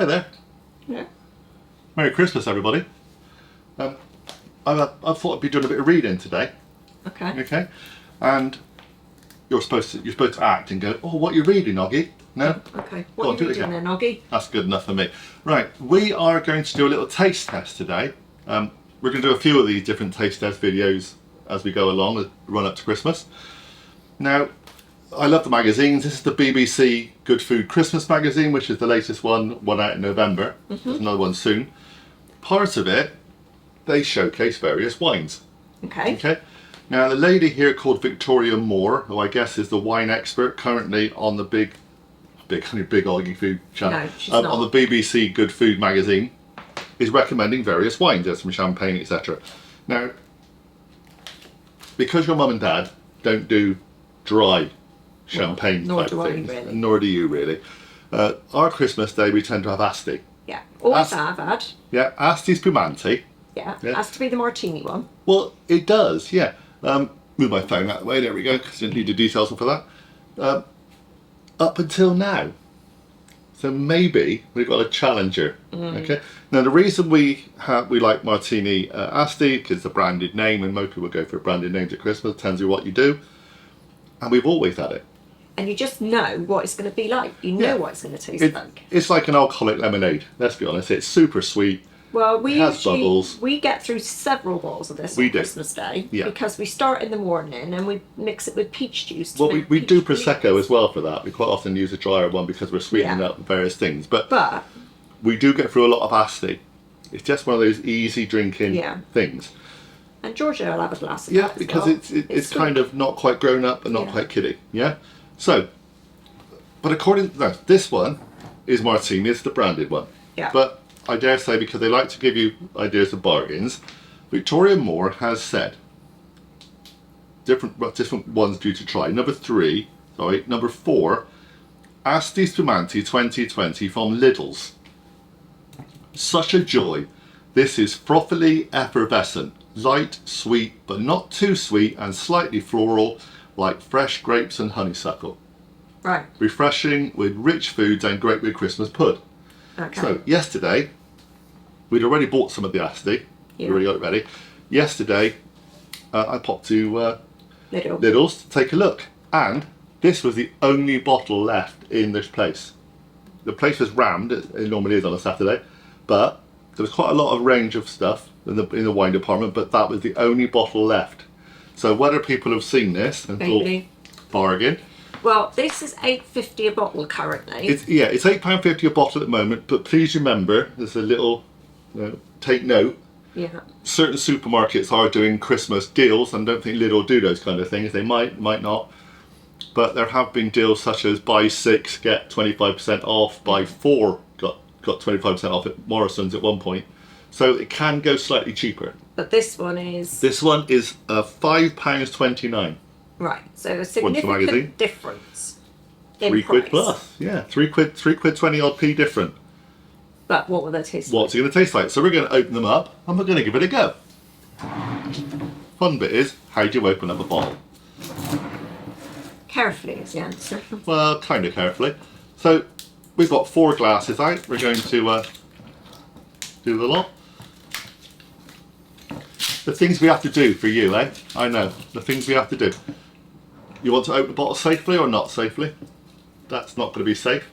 Hey there. Yeah. Merry Christmas, everybody. I thought I'd be doing a bit of reading today. Okay. Okay. And you're supposed to act and go, oh, what are you reading, Oggie? No? Okay. Go on, What are do you it reading again. then, Oggie? That's good enough for me. Right, we are going to do a little taste test today. We're going to do a few of these different taste test videos as we go along, run up to Christmas. Now, I love the magazines. This is the BBC Good Food Christmas magazine, which is the latest one out in November. There's another one soon. Part of it, they showcase various wines. Okay. Okay. Now, the lady here called Victoria Moore, who I guess is the wine expert currently on the big Oggie food channel, No, she's not. on the BBC Good Food magazine, is recommending various wines. There's some champagne, etc. Now, because your mum and dad don't do dry champagne nor type do I, things, really. nor do you really, our Christmas day we tend to have Asti. Yeah. Always Asti- have had. Yeah, Asti Spumanti. Yeah. Yeah. Has to be the Martini one. Well, it does, yeah. Move my phone out of the way, there we go, because I didn't need the details for that. Up until now. So maybe we've got a challenger. Okay. Now the reason we like Martini Asti, because it's a branded name, and most people go for branded names at Christmas, tells you what you do. And we've always had it. And you just know what it's going to be like. You know what it's going to taste like. It's like an alcoholic lemonade, let's be honest. It's super sweet. Well, It has bubbles. we get through several bottles of this We on do. Christmas Day. Yeah. Because we start in the morning and we mix it with peach juice. Well, we do Prosecco as well for that. We quite often use a drier one because we're sweetening Yeah. up various things. But But we do get through a lot of Asti. It's just one of those easy drinking things. and Georgia will have a glass of Yeah, that as because well. it's sweet. kind of not quite grown up and not Yeah. quite kiddie. Yeah. So, but this one is Martini. It's the branded one. Yeah. But I dare say, because they like to give you ideas of bargains, Victoria Moore has said different ones due to try. Number 4, Asti Spumanti 2020 from Lidl's. Such a joy. This is frothily effervescent, light, sweet, but not too sweet, and slightly floral, like fresh grapes and honeysuckle. Right. Refreshing with rich foods and great with Christmas pud. Okay. So yesterday, we'd already bought some of the Asti. We Yeah. already got it ready. Yesterday, I popped to Little. Lidl's to take a look, and this was the only bottle left in this place. The place was rammed. It normally is on a Saturday, but there was quite a lot of range of stuff in the wine department. But that was the only bottle left. So whether people have seen this and Maybe. thought bargain. Well, this is £8.50 a bottle currently. It's £8.50 a bottle at the moment, but please remember, there's a little, take note, Yeah. certain supermarkets are doing Christmas deals, and I don't think Lidl do those kind of things. They might not, but there have been deals such as buy 6, get 25% off, buy 4, got 25% off at Morrison's at one point. So it can go slightly cheaper. But this one is... This one is £5.29. Right, so a magazine. significant difference in £3 price. plus, yeah, £3 20 odd p different. But what will they taste like? What's it going to taste like? So we're going to open them up and we're going to give it a go. Fun bit is, how do you open up a bottle? Carefully is the answer. Well, kind of carefully. So we've got 4 glasses out. We're going to do the lot. The things we have to do for you, eh? I know, the things we have to do. You want to open the bottle safely or not safely? That's not going to be safe.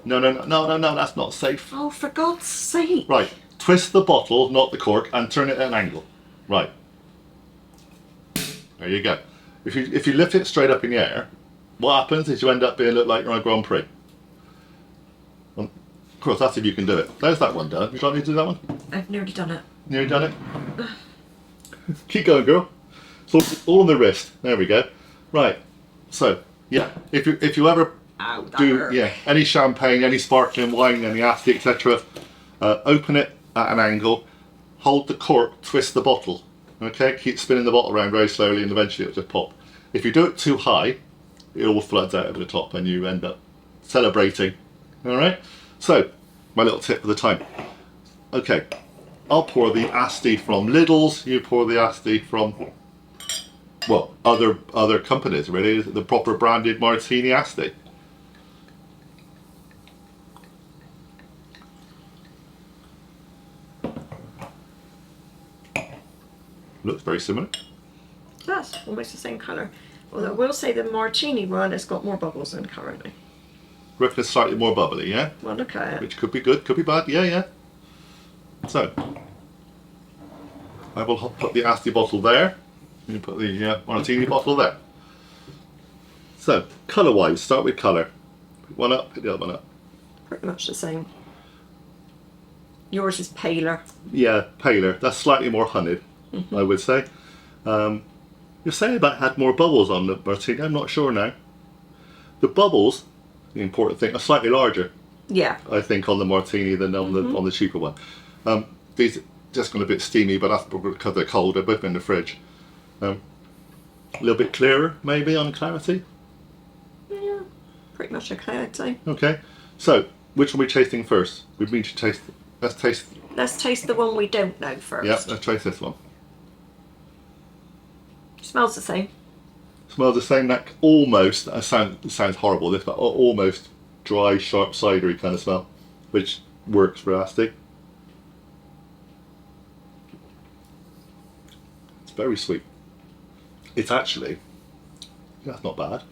No, that's not safe. Oh, for God's sake. Right, twist the bottle, not the cork, and turn it at an angle. Right. There you go. If you lift it straight up in the air, what happens is you end up look like you're on a Grand Prix. Of course, that's if you can do it. There's that one done. Would you like me to do that one? I've nearly done it. Nearly done it? Keep going, girl. So all on the wrist. There we go. Right. So, yeah, if you ever Ow, that do hurt. any champagne, any sparkling wine, any Asti, etc., open it at an angle, hold the cork, twist the bottle. Okay, keep spinning the bottle around very slowly, and eventually it'll just pop. If you do it too high, it all floods out over the top, and you end up celebrating. All right. So, my little tip for the time. Okay, I'll pour the Asti from Lidl's. You pour the Asti from, well, other companies, really. The proper branded Martini Asti. Looks very similar. That's almost the same colour. Although I will say the Martini one has got more bubbles than currently. Reckon it's slightly more bubbly, yeah? Well, look at it. Which could be good, could be bad, yeah, yeah. So, I will put the Asti bottle there. You put the Martini bottle there. So, colour-wise, start with colour. Pick one up, pick the other one up. Pretty much the same. Yours is paler. Yeah, paler. That's slightly more honeyed, I would say. You're saying about had more bubbles on the Martini. I'm not sure now. The bubbles, the important thing, are slightly larger. Yeah. I think on the Martini than on the cheaper one. These are just gone a bit steamy, but that's because they're cold. They're both in the fridge. A little bit clearer, maybe, on clarity. Yeah. Pretty much okay, I'd say. Okay. So, which one are we tasting first? We need to taste. Let's taste. Let's taste the one we don't know first. Yeah, let's taste this one. Smells the same. Smells the same. That almost. It sounds horrible. This, but almost dry, sharp cidery kind of smell, which works for Asti. It's very sweet. It's actually. That's not bad.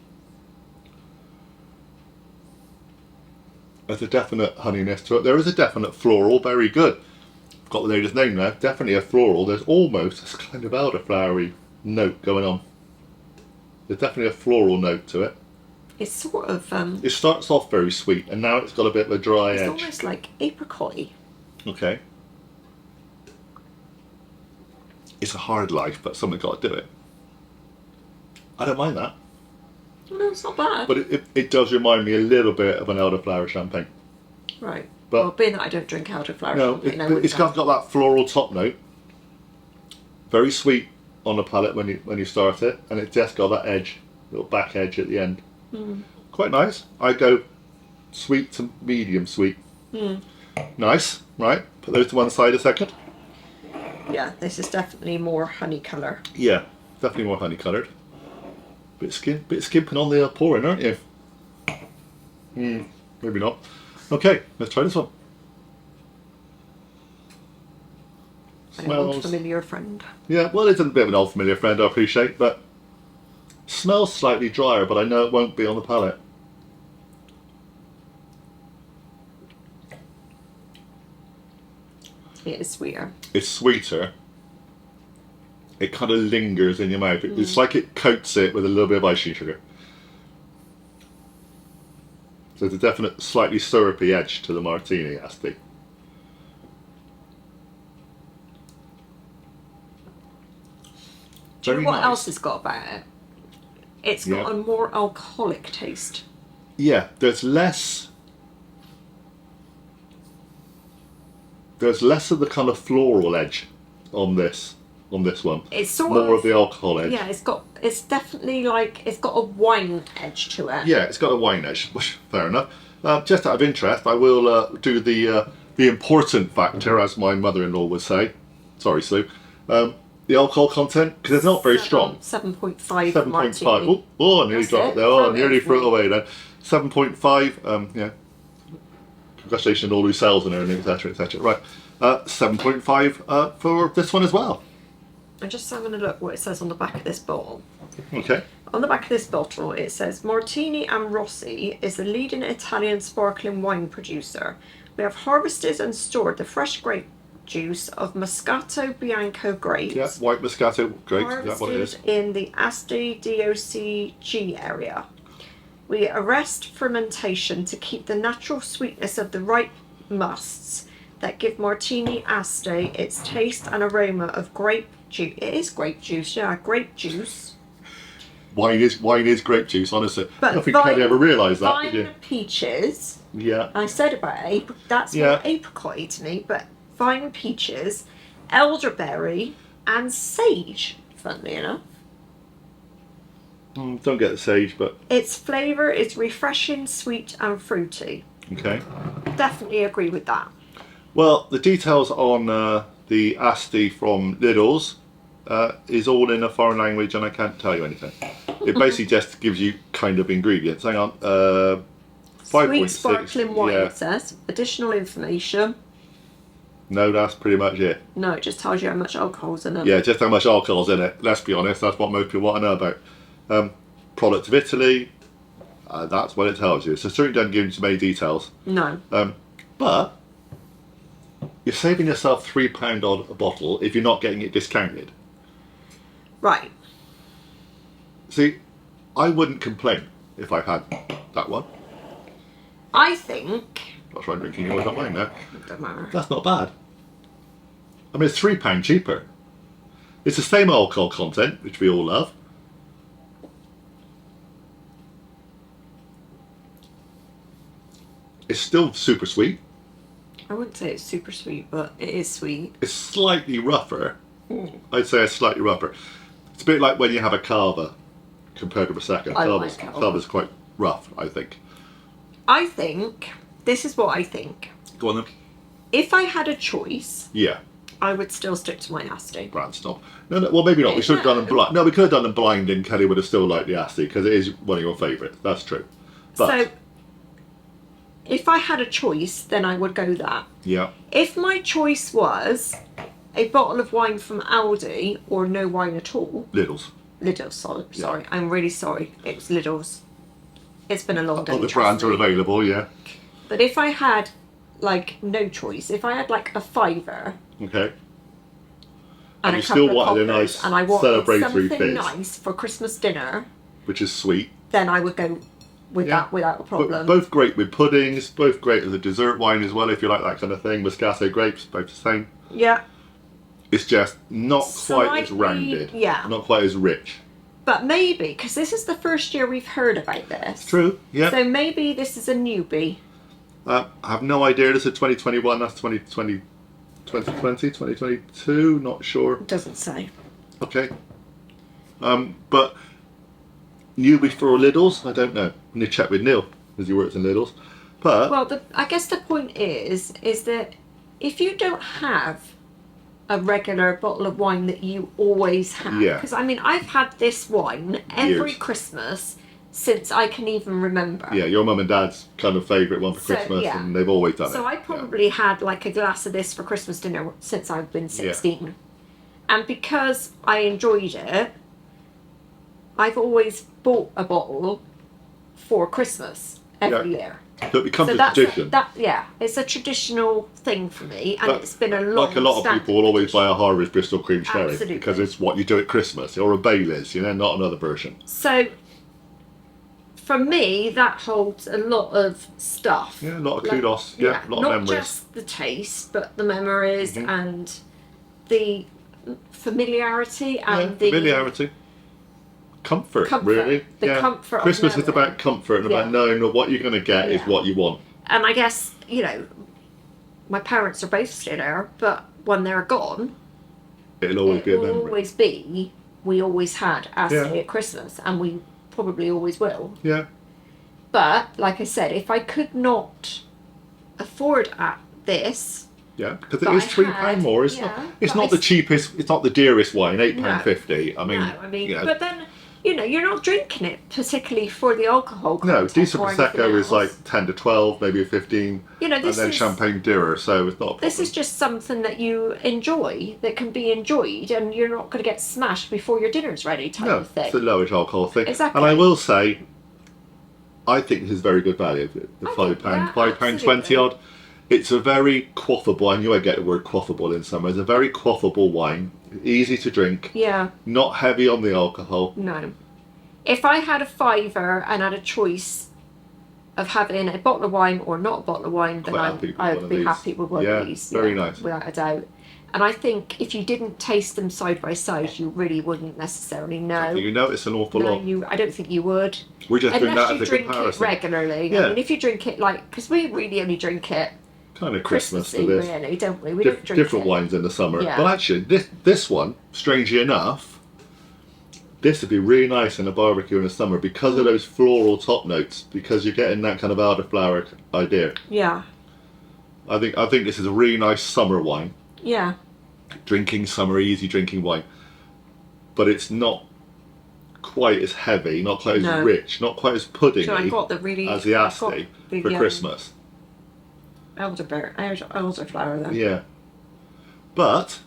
There's a definite honeyness to it. There is a definite floral. Very good. I've got the lady's name now. Definitely a floral. There's almost this kind of elderflowery note going on. There's definitely a floral note to it. It's sort of... It starts off very sweet, and now it's got a bit of a dry it's edge. almost like apricot-y. Okay. It's a hard life, but someone's got to do it. I don't mind that. No, it's not bad. But it does remind me a little bit of an elderflower champagne. Right. But, well, being that I don't drink elderflower no, champagne, it's got that floral top note. Very sweet on the palate when you start it, and it just got that edge, little back edge at the end. Quite nice. I go sweet to medium sweet. Nice, right? Put those to one side a second. Yeah, this is definitely more honey colour. Yeah, definitely more honey coloured. Bit skimping on the pouring, aren't you? Maybe not. Okay, let's try this one. An old familiar friend. Yeah, well, it's a bit of an old familiar friend, I appreciate, but smells slightly drier, but I know it won't be on the palate. It is sweeter. It's sweeter. It kind of lingers in your mouth. It's like it coats it with a little bit of icing sugar. So there's a definite slightly syrupy edge to the Martini, Asti. Do you Very know what nice. else it's got about it? It's got a more alcoholic taste. Yeah, there's less of the kind of floral edge on this one. It's sort more of the alcohol edge. Yeah, it's definitely like it's got a wine edge to it. Yeah, it's got a wine edge. Fair enough. Just out of interest, I will do the important factor, as my mother-in-law would say. Sorry, Sue. The alcohol content, because it's not very strong. 7.5. 7.5. Oh, I nearly dropped it there. Oh, I nearly threw it away then. 7.5. Yeah. Congratulations on all who sells and everything, etc., etc. Right. 7.5 for this one as well. I'm just having a look what it says on the back of this bottle. Okay. On the back of this bottle, it says Martini and Rossi is the leading Italian sparkling wine producer. We have harvested and stored the fresh grape juice of Moscato Bianco grapes. Yeah, white Moscato grapes. Is that what it is? Harvested in the Asti DOCG area. We arrest fermentation to keep the natural sweetness of the ripe musts that give Martini Asti its taste and aroma of grape juice. It is grape juice, yeah, grape juice. Wine is grape juice, honestly. But I don't think I'd ever realised that, did you? Vine peaches. Yeah. I said about that's more apricot-y to me, but vine peaches, elderberry, and sage, funnily enough. Don't get the sage, but... Its flavour is refreshing, sweet and fruity. Okay. Definitely agree with that. Well, the details on the Asti from Lidl's is all in a foreign language and I can't tell you anything. It basically just gives you kind of ingredients. Hang on. 5.6. Sweet sparkling wine, it says. Additional information. No, that's pretty much it. No, it just tells you how much alcohol's in it. Yeah, just how much alcohol's in it. Let's be honest, that's what most people want to know about. Product of Italy, that's what it tells you. So certainly doesn't give you too many details. No. But you're saving yourself £3 on a bottle if you're not getting it discounted. Right. See, I wouldn't complain if I had that one. I think... That's why I'm drinking yours, not mine now. Don't matter. That's not bad. I mean, it's £3 cheaper. It's the same alcohol content, which we all love. It's still super sweet. I wouldn't say it's super sweet, but it is sweet. It's slightly rougher. I'd say it's slightly rougher. It's a bit like when you have a cava compared to Prosecco. I like Cava. Cava's quite rough, I think. I think, this is what I think. Go on then. If I had a choice, Yeah, I would still stick to my Asti. grand stop. No, well maybe not. We should have done them blind. No, we could have done them blind and Kelly would have still liked the Asti because it is one of your favourites. That's true. But, So, if I had a choice, then I would go that. yeah. If my choice was a bottle of wine from Aldi or no wine at all, Lidl's. Lidl's, sorry, I'm really sorry, it was Lidl's. It's been a long day. Other trust brands are me. available, yeah. But if I had, like, no choice, if I had, like, a fiver Okay. and you a still couple of wanted a coppers nice and I wanted celebratory something fizz. nice for Christmas dinner, Which is sweet. then I would go with Yeah. that without a problem. Both great with puddings, both great as a dessert wine as well, if you like that kind of thing. Moscato grapes, both the same. Yeah. It's just not quite as Slightly, rounded. yeah. Not quite as rich. But maybe, because this is the first year we've heard about this. True, yeah. So maybe this is a newbie. I have no idea. This is 2021, that's 2020, 2022, not sure. Doesn't say. Okay. But newbie for Lidl's, I don't know. I need to check with Neil, as he works in Lidl's. But Well, I guess the point is that if you don't have a regular bottle of wine that you always have, Yeah. because I mean, I've had this wine every Years. Christmas since I can even remember. yeah, your mum and dad's kind of favourite one for So, Christmas, yeah. and they've always done it. So I probably had like a glass of this for Christmas dinner since I've been 16. And because I enjoyed it, I've always bought a bottle for Christmas every year. So it becomes So a that's tradition. it's a traditional thing for me, and But it's been a long. Like a lot of people will always buy a Harvey's Bristol Cream Sherry Absolutely. because it's what you do at Christmas, or a Bailey's, not another version. So, for me, that holds a lot of stuff. Yeah, a lot of kudos. Yeah, a lot not of memories. just the taste, but the memories Mhm. and the familiarity and the Familiarity. Comfort, Comfort. really. The comfort of Christmas is knowing. about comfort and Yeah. about knowing that what you're going to get is Yeah. what you want. And I guess, my parents are both still there, but when they're gone, It'll always it be a will memory. always be, we always had Asti Yeah. at Christmas, and we probably always will. Yeah. But, like I said, if I could not afford this, Yeah, because But it is I £3 had- more. It's yeah, not. It's but not the cheapest. It's not the dearest wine. £8.50. I mean, but then, you're not drinking it particularly for the alcohol no, content decent or anything prosecco is else. like 10 to 12, maybe 15, You know, and this then is champagne dearer. So it's not a problem. this is just something that you enjoy, that can be enjoyed, and you're not going to get smashed before your dinner's ready type no, of thing. it's a lowish alcohol thing. Exactly. And I will say, I think this is very good value. The I £5, think that, £5.20 absolutely. odd. It's a very quaffable. I knew I'd get the word quaffable in summer. It's a very quaffable wine, easy to drink, Yeah, not heavy on the alcohol. no. If I had a fiver and had a choice of having a bottle of wine or not a bottle of wine, then Quite happy with I one would of be these. happy with one Yeah, of these. very nice. Without a doubt. And I think if you didn't taste them side by side, you really wouldn't necessarily know. You notice an awful No, lot. I don't think you would. We're just doing Unless that you as a drink comparison. it regularly. Yeah. I mean, if you drink it because we really only drink it Kind of Christmas for Christmassy, this. really, don't we? We don't drink Different it. wines in the summer. Yeah. But actually, this one, strangely enough, this would be really nice in a barbecue in the summer because of those floral top notes, because you're getting that kind of elderflower idea. Yeah, I think this is a really nice summer wine. yeah. Drinking summer, easy drinking wine. But it's not quite as heavy, not quite No. as rich, not quite as puddingy So I got the really as the I've got Asti the, for Christmas. elderflower then. Yeah. But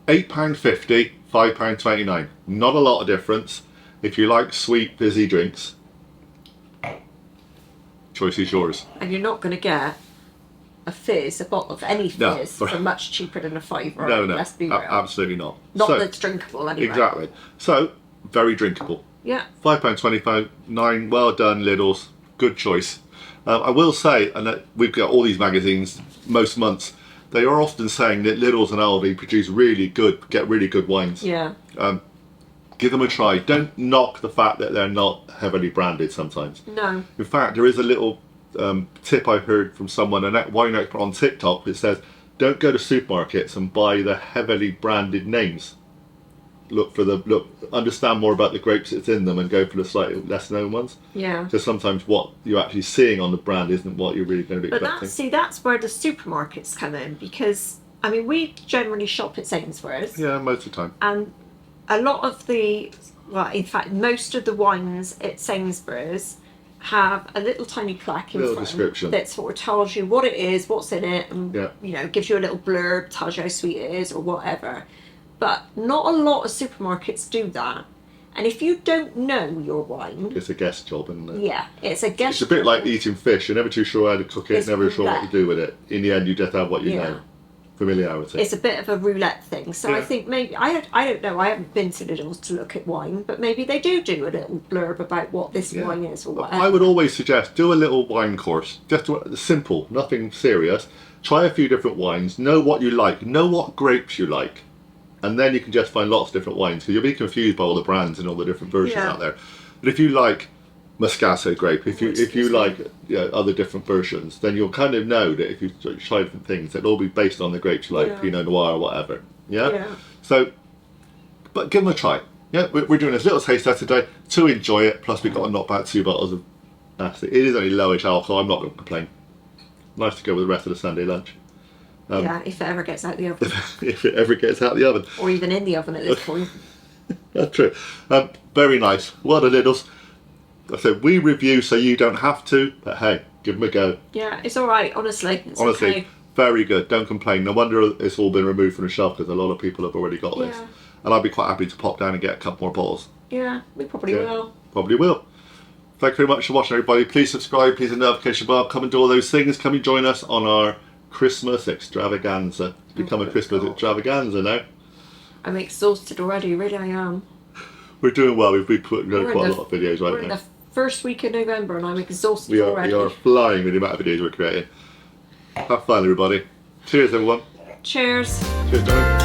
£8.50, £5.29. Not a lot of difference. If you like sweet, fizzy drinks, choice is yours. And you're not going to get a fizz, a bottle of any fizz, for much cheaper than a £5. No, Let's be real. absolutely not. Not So, that's drinkable anyway. Exactly. So, very drinkable. Yeah. £5.25, well done, Lidl's. Good choice. I will say, and that we've got all these magazines most months, they are often saying that Lidl's and Aldi produce really good wines. Yeah. Give them a try. Don't knock the fact that they're not heavily branded sometimes. No. In fact, there is a little tip I heard from someone, a wine expert on TikTok, that says, don't go to supermarkets and buy the heavily branded names. Understand more about the grapes that's in them and go for the slightly less known ones. Yeah. Because sometimes what you're actually seeing on the brand isn't what you're really going to be expecting. That's where the supermarkets come in, because I mean we generally shop at Sainsbury's. Yeah, most of the time. And a lot of in fact most of the wines at Sainsbury's have a little tiny plaque in front description that sort of tells you what it is, what's in it, and gives you a little blurb, tells you how sweet it is or whatever. But not a lot of supermarkets do that. And if you don't know your wine... It's a guess job, isn't it? Yeah, it's a guess job. It's a bit like eating fish. You're never too sure how to cook it, never sure what to do with it. In the end, you just have what you know. Familiarity. It's a bit of a roulette thing. So I think maybe... I don't know, I haven't been to Lidl's to look at wine, but maybe they do a little blurb about what this wine is or whatever. I would always suggest, do a little wine course. Just simple, nothing serious. Try a few different wines. Know what you like. Know what grapes you like. And then you can just find lots of different wines, because you'll be confused by all the brands and all the different versions out there. But if you like Moscato grape, if you like other different versions, then you'll kind of know that if you try different things, it'll all be based on the grapes you like, Pinot Noir or whatever. Yeah? So, but give them a try. Yeah, we're doing this little taste test today to enjoy it. Plus, we've got to knock back 2 bottles of Asti. It is only lowish alcohol. I'm not going to complain. Nice to go with the rest of the Sunday lunch. If it ever gets out the oven. If it ever gets out the oven. Or even in the oven at this point. That's true. Very nice. Well done, Lidl's. I said we review so you don't have to, but hey, give them a go. Yeah, it's all right. Honestly, it's okay. Very good. Don't complain. No wonder it's all been removed from the shelf, because a lot of people have already got this. And I'd be quite happy to pop down and get a couple more bottles. Yeah, we probably will. Probably will. Thank you very much for watching, everybody. Please subscribe. Please hit the notification bar. Come and do all those things. Come and join us on our Christmas extravaganza. It's become a Christmas extravaganza now. I'm exhausted already, really I am. We're doing well. We've been putting quite a lot of videos right now. We're in the first week of November and I'm exhausted we already. We are flying with the amount of videos we're creating. Have fun, everybody. Cheers, everyone. Cheers. Cheers, darling.